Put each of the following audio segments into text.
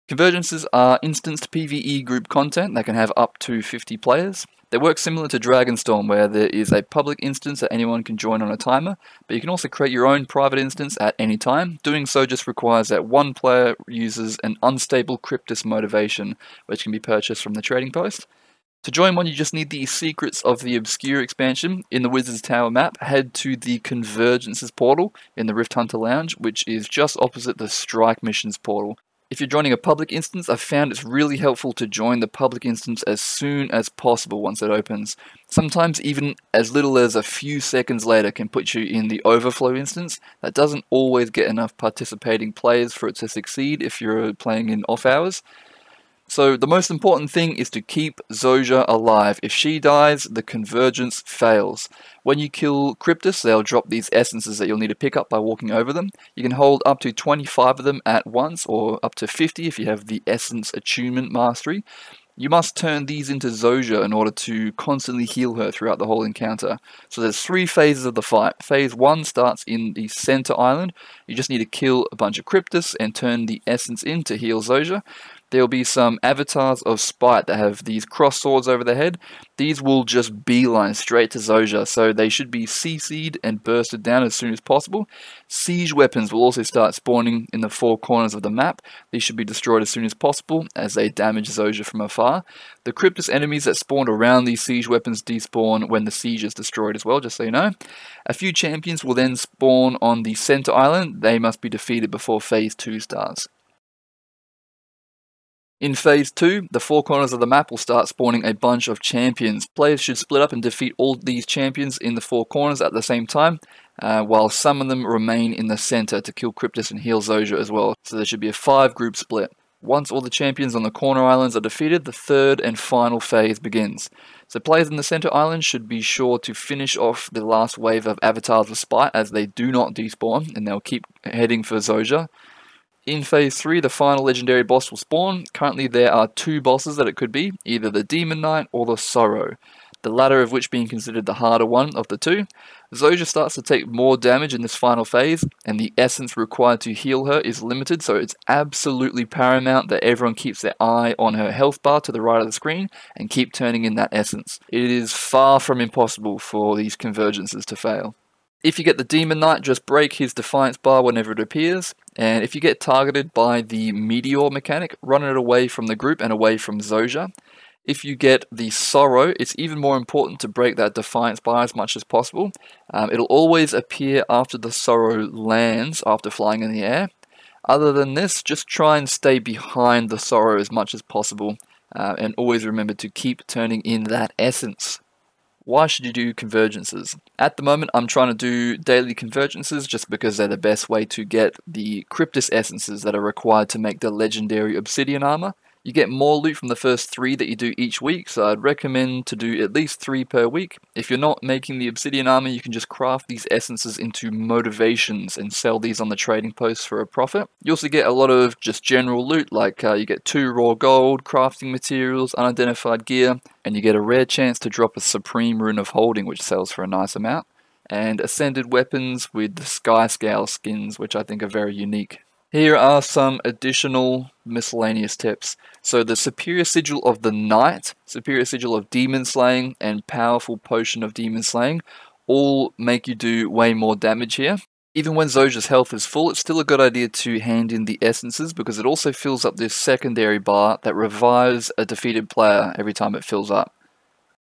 Convergences are instanced PvE group content that can have up to 50 players. They work similar to Dragonstorm, where there is a public instance that anyone can join on a timer, but you can also create your own private instance at any time. Doing so just requires that one player uses an unstable Cryptus motivation, which can be purchased from the trading post. To join one, you just need the Secrets of the Obscure expansion in the Wizard's Tower map. Head to the Convergences portal in the Rift Hunter Lounge, which is just opposite the Strike Missions portal. If you're joining a public instance, I've found it's really helpful to join the public instance as soon as possible once it opens. Sometimes even as little as a few seconds later can put you in the overflow instance. That doesn't always get enough participating players for it to succeed if you're playing in off hours. So the most important thing is to keep Zoja alive. If she dies, the convergence fails. When you kill Cryptus, they'll drop these essences that you'll need to pick up by walking over them. You can hold up to 25 of them at once, or up to 50 if you have the Essence Attunement Mastery. You must turn these into Zoja in order to constantly heal her throughout the whole encounter. So there's 3 phases of the fight. Phase 1 starts in the center island. You just need to kill a bunch of Cryptus and turn the essence in to heal Zoja. There will be some avatars of spite that have these cross swords over their head. These will just beeline straight to Zoja, so they should be CC'd and bursted down as soon as possible. Siege weapons will also start spawning in the 4 corners of the map. These should be destroyed as soon as possible as they damage Zoja from afar. The Cryptus enemies that spawned around these siege weapons despawn when the siege is destroyed as well, just so you know. A few champions will then spawn on the center island. They must be defeated before phase 2 starts. In Phase 2, the 4 corners of the map will start spawning a bunch of champions. Players should split up and defeat all these champions in the 4 corners at the same time, while some of them remain in the center to kill Cryptus and heal Zoja as well. So there should be a 5-group split. Once all the champions on the corner islands are defeated, the 3rd and final phase begins. So players in the center island should be sure to finish off the last wave of avatars of spite, as they do not despawn, and they'll keep heading for Zoja. In Phase 3, the final legendary boss will spawn. Currently there are 2 bosses that it could be, either the Demon Knight or the Sorrow, the latter of which being considered the harder one of the 2. Zoja starts to take more damage in this final phase, and the essence required to heal her is limited, so it's absolutely paramount that everyone keeps their eye on her health bar to the right of the screen and keep turning in that essence. It is far from impossible for these convergences to fail. If you get the Demon Knight, just break his Defiance bar whenever it appears, and if you get targeted by the Meteor mechanic, run it away from the group and away from Zoja. If you get the Sorrow, it's even more important to break that Defiance bar as much as possible. It'll always appear after the Sorrow lands after flying in the air. Other than this, just try and stay behind the Sorrow as much as possible, and always remember to keep turning in that essence. Why should you do convergences? At the moment, I'm trying to do daily convergences just because they're the best way to get the Cryptus essences that are required to make the legendary obsidian armor. You get more loot from the first 3 that you do each week, so I'd recommend to do at least 3 per week. If you're not making the obsidian armor, you can just craft these essences into motivations and sell these on the trading posts for a profit. You also get a lot of just general loot, like you get 2 raw gold, crafting materials, unidentified gear, and you get a rare chance to drop a Supreme Rune of Holding, which sells for a nice amount, and ascended weapons with the Sky Scale skins, which I think are very unique. Here are some additional miscellaneous tips. So the Superior Sigil of the Knight, Superior Sigil of Demon Slaying, and Powerful Potion of Demon Slaying all make you do way more damage here. Even when Zoja's health is full, it's still a good idea to hand in the essences because it also fills up this secondary bar that revives a defeated player every time it fills up.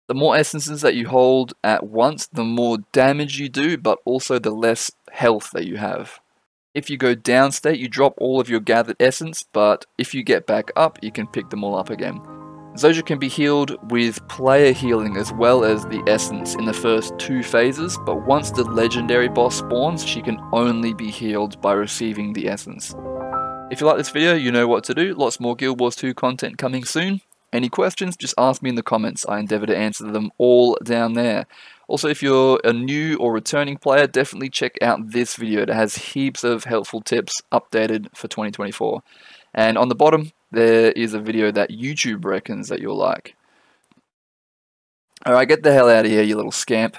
The more essences that you hold at once, the more damage you do, but also the less health that you have. If you go downstate, you drop all of your gathered essence, but if you get back up, you can pick them all up again. Zoja can be healed with player healing as well as the essence in the first 2 phases, but once the legendary boss spawns, she can only be healed by receiving the essence. If you like this video, you know what to do. Lots more Guild Wars 2 content coming soon. Any questions, just ask me in the comments. I endeavour to answer them all down there. Also, if you're a new or returning player, definitely check out this video. It has heaps of helpful tips updated for 2024. And on the bottom, there is a video that YouTube reckons that you'll like. Alright, get the hell out of here, you little scamp.